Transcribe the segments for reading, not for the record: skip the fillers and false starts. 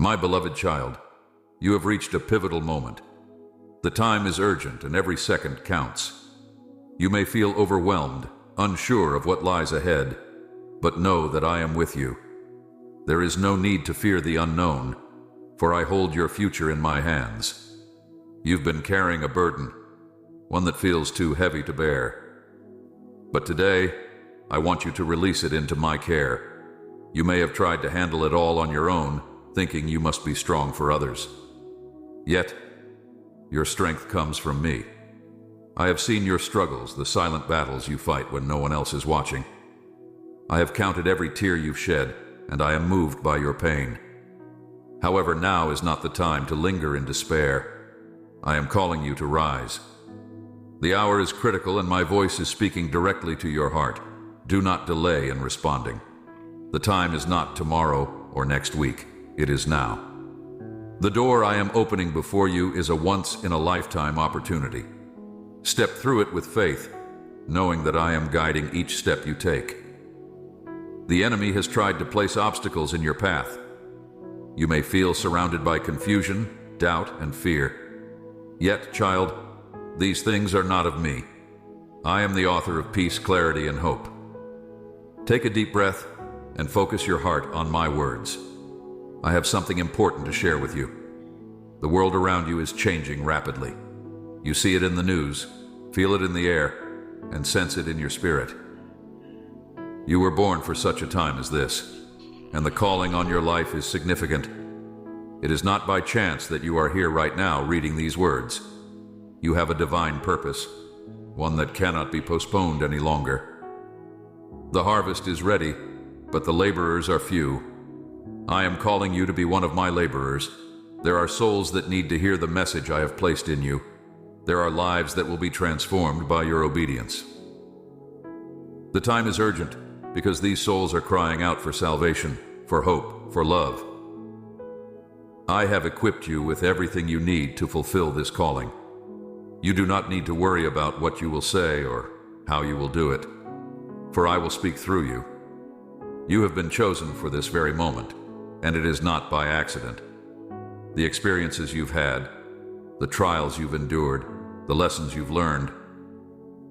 My beloved child, you have reached a pivotal moment. The time is urgent and every second counts. You may feel overwhelmed, unsure of what lies ahead, but know that I am with you. There is no need to fear the unknown, for I hold your future in my hands. You've been carrying a burden, one that feels too heavy to bear. But today, I want you to release it into my care. You may have tried to handle it all on your own, thinking you must be strong for others. Yet, your strength comes from me. I have seen your struggles, the silent battles you fight when no one else is watching. I have counted every tear you've shed, and I am moved by your pain. However, now is not the time to linger in despair. I am calling you to rise. The hour is critical and my voice is speaking directly to your heart. Do not delay in responding. The time is not tomorrow or next week. It is now. The door I am opening before you is a once-in-a-lifetime opportunity. Step through it with faith, knowing that I am guiding each step you take. The enemy has tried to place obstacles in your path. You may feel surrounded by confusion, doubt, and fear. Yet, child, these things are not of me. I am the author of peace, clarity, and hope. Take a deep breath and focus your heart on my words. I have something important to share with you. The world around you is changing rapidly. You see it in the news, feel it in the air, and sense it in your spirit. You were born for such a time as this, and the calling on your life is significant. It is not by chance that you are here right now reading these words. You have a divine purpose, one that cannot be postponed any longer. The harvest is ready, but the laborers are few. I am calling you to be one of my laborers. There are souls that need to hear the message I have placed in you. There are lives that will be transformed by your obedience. The time is urgent because these souls are crying out for salvation, for hope, for love. I have equipped you with everything you need to fulfill this calling. You do not need to worry about what you will say or how you will do it, for I will speak through you. You have been chosen for this very moment, and it is not by accident. The experiences you've had, the trials you've endured, the lessons you've learned,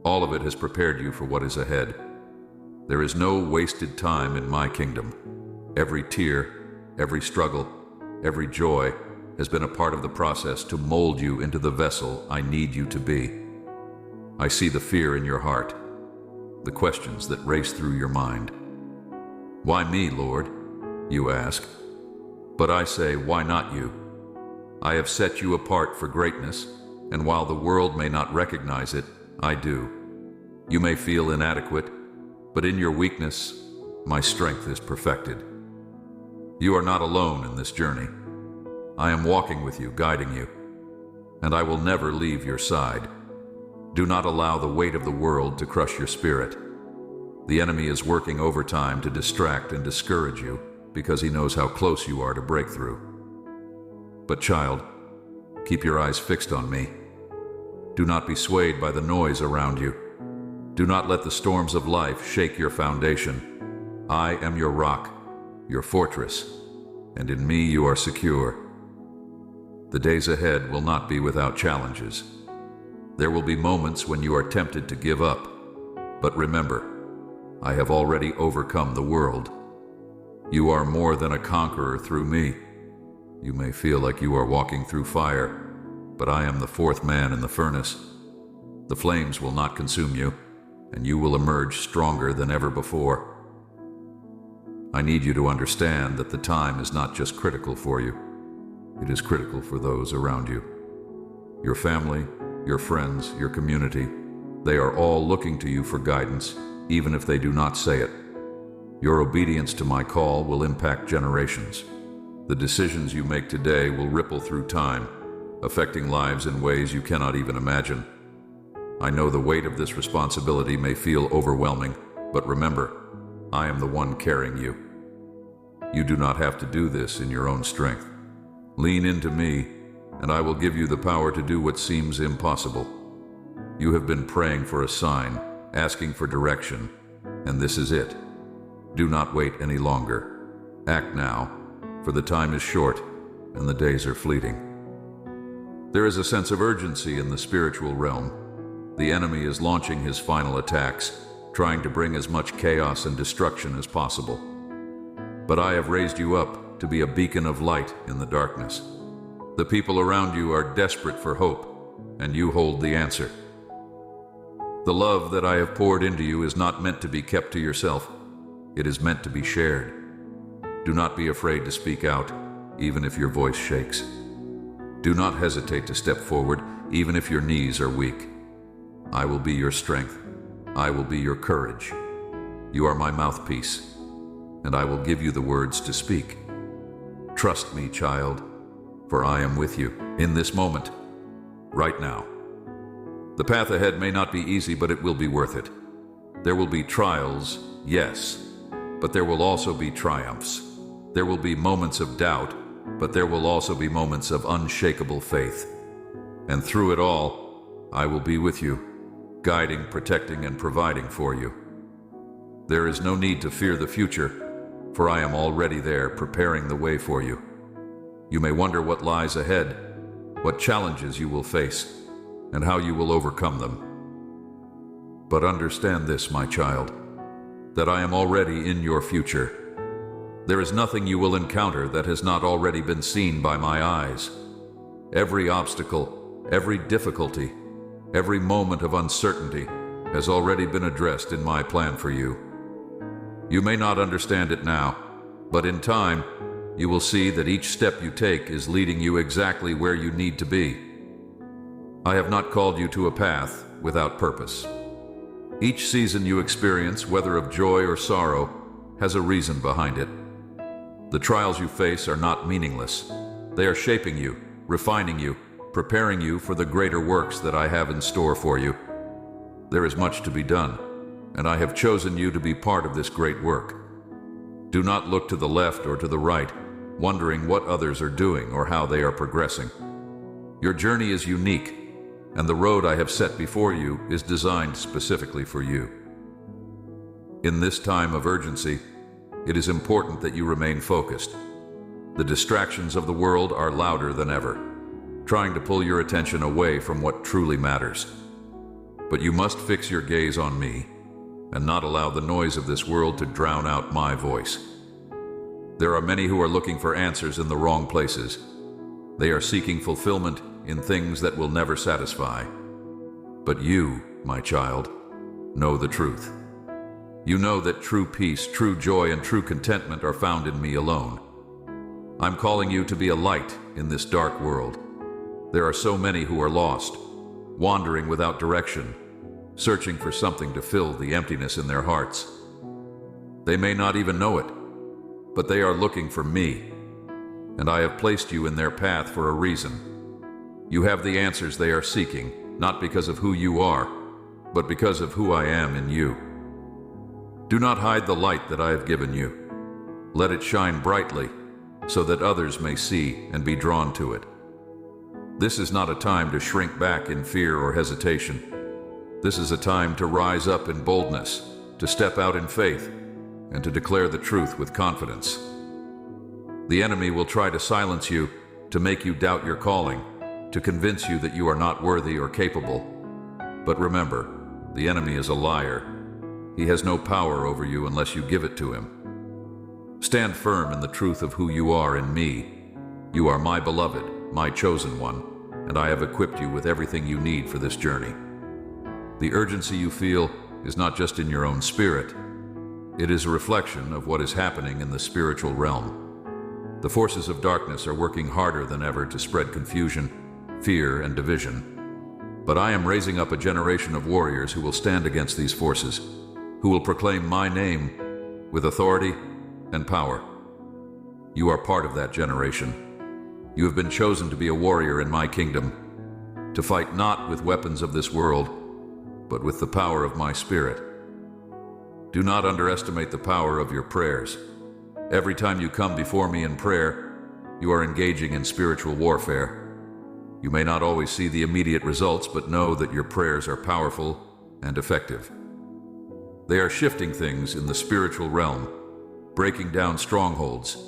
all of it has prepared you for what is ahead. There is no wasted time in my kingdom. Every tear, every struggle, every joy has been a part of the process to mold you into the vessel I need you to be. I see the fear in your heart, the questions that race through your mind. Why me, Lord? You ask. But I say, why not you? I have set you apart for greatness, and while the world may not recognize it, I do. You may feel inadequate, but in your weakness, my strength is perfected. You are not alone in this journey. I am walking with you, guiding you, and I will never leave your side. Do not allow the weight of the world to crush your spirit. The enemy is working overtime to distract and discourage you because he knows how close you are to breakthrough. But child, keep your eyes fixed on me. Do not be swayed by the noise around you. Do not let the storms of life shake your foundation. I am your rock, your fortress, and in me you are secure. The days ahead will not be without challenges. There will be moments when you are tempted to give up, but remember, I have already overcome the world. You are more than a conqueror through me. You may feel like you are walking through fire, but I am the fourth man in the furnace. The flames will not consume you, and you will emerge stronger than ever before. I need you to understand that the time is not just critical for you. It is critical for those around you. Your family, your friends, your community, they are all looking to you for guidance, even if they do not say it. Your obedience to my call will impact generations. The decisions you make today will ripple through time, affecting lives in ways you cannot even imagine. I know the weight of this responsibility may feel overwhelming, but remember, I am the one carrying you. You do not have to do this in your own strength. Lean into me, and I will give you the power to do what seems impossible. You have been praying for a sign, asking for direction, and this is it. Do not wait any longer. Act now, for the time is short, and the days are fleeting. There is a sense of urgency in the spiritual realm. The enemy is launching his final attacks, trying to bring as much chaos and destruction as possible. But I have raised you up to be a beacon of light in the darkness. The people around you are desperate for hope, and you hold the answer. The love that I have poured into you is not meant to be kept to yourself. It is meant to be shared. Do not be afraid to speak out, even if your voice shakes. Do not hesitate to step forward, even if your knees are weak. I will be your strength. I will be your courage. You are my mouthpiece, and I will give you the words to speak. Trust me, child, for I am with you in this moment, right now. The path ahead may not be easy, but it will be worth it. There will be trials, yes, but there will also be triumphs. There will be moments of doubt, but there will also be moments of unshakable faith. And through it all, I will be with you, guiding, protecting, and providing for you. There is no need to fear the future, for I am already there, preparing the way for you. You may wonder what lies ahead, what challenges you will face, and how you will overcome them. But understand this, my child, that I am already in your future. There is nothing you will encounter that has not already been seen by my eyes. Every obstacle, every difficulty, every moment of uncertainty has already been addressed in my plan for you. You may not understand it now, but in time, you will see that each step you take is leading you exactly where you need to be. I have not called you to a path without purpose. Each season you experience, whether of joy or sorrow, has a reason behind it. The trials you face are not meaningless. They are shaping you, refining you, preparing you for the greater works that I have in store for you. There is much to be done, and I have chosen you to be part of this great work. Do not look to the left or to the right, wondering what others are doing or how they are progressing. Your journey is unique, and the road I have set before you is designed specifically for you. In this time of urgency, it is important that you remain focused. The distractions of the world are louder than ever, trying to pull your attention away from what truly matters. But you must fix your gaze on me and not allow the noise of this world to drown out my voice. There are many who are looking for answers in the wrong places. They are seeking fulfillment in things that will never satisfy. But you, my child, know the truth. You know that true peace, true joy, and true contentment are found in me alone. I'm calling you to be a light in this dark world. There are so many who are lost, wandering without direction, searching for something to fill the emptiness in their hearts. They may not even know it, but they are looking for me, and I have placed you in their path for a reason. You have the answers they are seeking, not because of who you are, but because of who I am in you. Do not hide the light that I have given you. Let it shine brightly, so that others may see and be drawn to it. This is not a time to shrink back in fear or hesitation. This is a time to rise up in boldness, to step out in faith, and to declare the truth with confidence. The enemy will try to silence you, to make you doubt your calling, to convince you that you are not worthy or capable. But remember, the enemy is a liar. He has no power over you unless you give it to him. Stand firm in the truth of who you are in me. You are my beloved, my chosen one, and I have equipped you with everything you need for this journey. The urgency you feel is not just in your own spirit. It is a reflection of what is happening in the spiritual realm. The forces of darkness are working harder than ever to spread confusion, fear, and division. But I am raising up a generation of warriors who will stand against these forces, who will proclaim my name with authority and power. You are part of that generation. You have been chosen to be a warrior in my kingdom, to fight not with weapons of this world, but with the power of my Spirit. Do not underestimate the power of your prayers. Every time you come before me in prayer, you are engaging in spiritual warfare. You may not always see the immediate results, but know that your prayers are powerful and effective. They are shifting things in the spiritual realm, breaking down strongholds,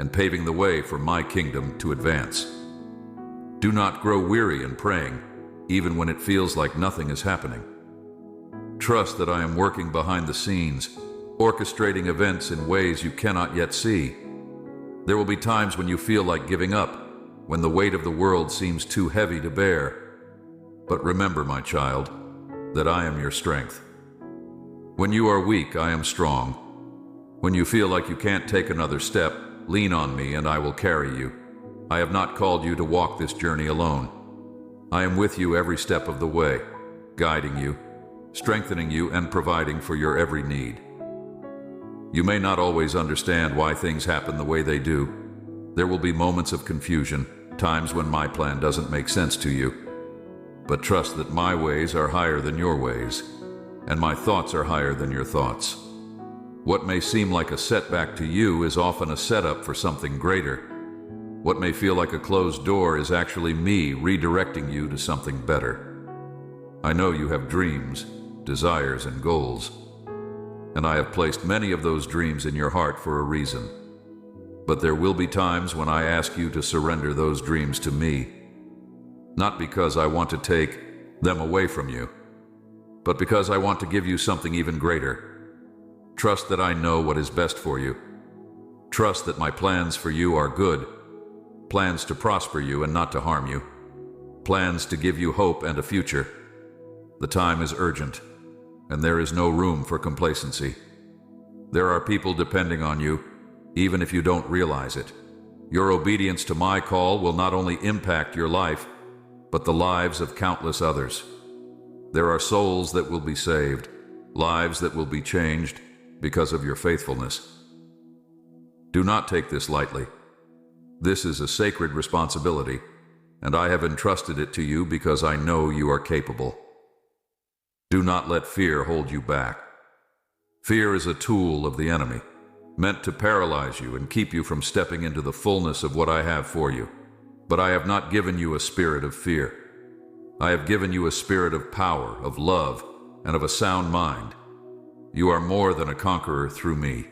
and paving the way for my kingdom to advance. Do not grow weary in praying, even when it feels like nothing is happening. Trust that I am working behind the scenes, orchestrating events in ways you cannot yet see. There will be times when you feel like giving up, when the weight of the world seems too heavy to bear. But remember, my child, that I am your strength. When you are weak, I am strong. When you feel like you can't take another step, lean on me and I will carry you. I have not called you to walk this journey alone. I am with you every step of the way, guiding you, strengthening you, and providing for your every need. You may not always understand why things happen the way they do. There will be moments of confusion, times when my plan doesn't make sense to you. But trust that my ways are higher than your ways, and my thoughts are higher than your thoughts. What may seem like a setback to you is often a setup for something greater. What may feel like a closed door is actually me redirecting you to something better. I know you have dreams, desires, and goals, and I have placed many of those dreams in your heart for a reason. But there will be times when I ask you to surrender those dreams to me, not because I want to take them away from you, but because I want to give you something even greater. Trust that I know what is best for you. Trust that my plans for you are good, plans to prosper you and not to harm you, plans to give you hope and a future. The time is urgent, and there is no room for complacency. There are people depending on you, even if you don't realize it. Your obedience to my call will not only impact your life, but the lives of countless others. There are souls that will be saved, lives that will be changed because of your faithfulness. Do not take this lightly. This is a sacred responsibility, and I have entrusted it to you because I know you are capable. Do not let fear hold you back. Fear is a tool of the enemy, meant to paralyze you and keep you from stepping into the fullness of what I have for you. But I have not given you a spirit of fear. I have given you a spirit of power, of love, and of a sound mind. You are more than a conqueror through me.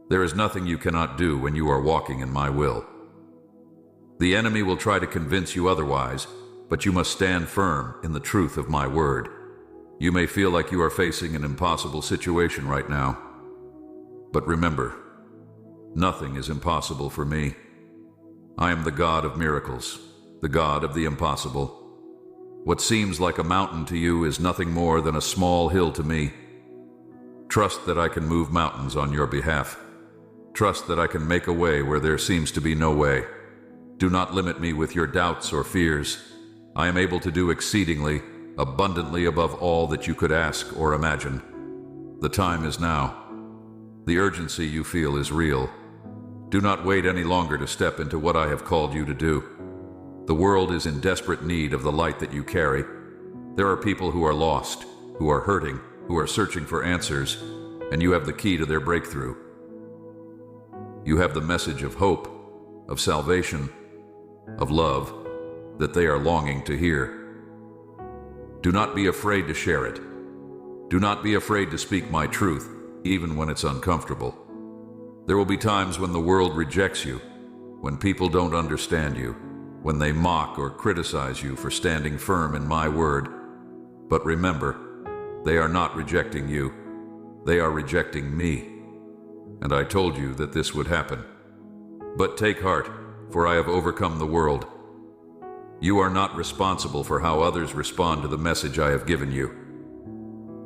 There is nothing you cannot do when you are walking in my will. The enemy will try to convince you otherwise, but you must stand firm in the truth of my word. You may feel like you are facing an impossible situation right now, but remember, nothing is impossible for me. I am the God of miracles, the God of the impossible. What seems like a mountain to you is nothing more than a small hill to me. Trust that I can move mountains on your behalf. Trust that I can make a way where there seems to be no way. Do not limit me with your doubts or fears. I am able to do exceedingly, abundantly above all that you could ask or imagine. The time is now. The urgency you feel is real. Do not wait any longer to step into what I have called you to do. The world is in desperate need of the light that you carry. There are people who are lost, who are hurting, who are searching for answers, and you have the key to their breakthrough. You have the message of hope, of salvation, of love that they are longing to hear. Do not be afraid to share it. Do not be afraid to speak my truth, even when it's uncomfortable. There will be times when the world rejects you, when people don't understand you, when they mock or criticize you for standing firm in my word. But remember, they are not rejecting you. They are rejecting me. And I told you that this would happen. But take heart, for I have overcome the world. You are not responsible for how others respond to the message I have given you.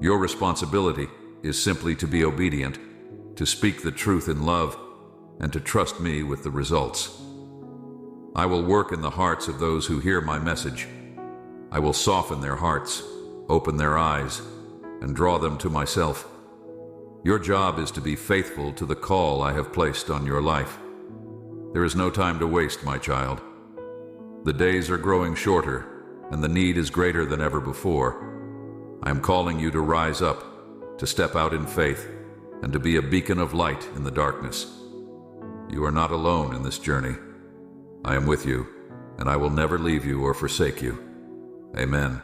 Your responsibility is simply to be obedient, to speak the truth in love, and to trust me with the results. I will work in the hearts of those who hear my message. I will soften their hearts, open their eyes, and draw them to myself. Your job is to be faithful to the call I have placed on your life. There is no time to waste, my child. The days are growing shorter, and the need is greater than ever before. I am calling you to rise up, to step out in faith, and to be a beacon of light in the darkness. You are not alone in this journey. I am with you, and I will never leave you or forsake you. Amen.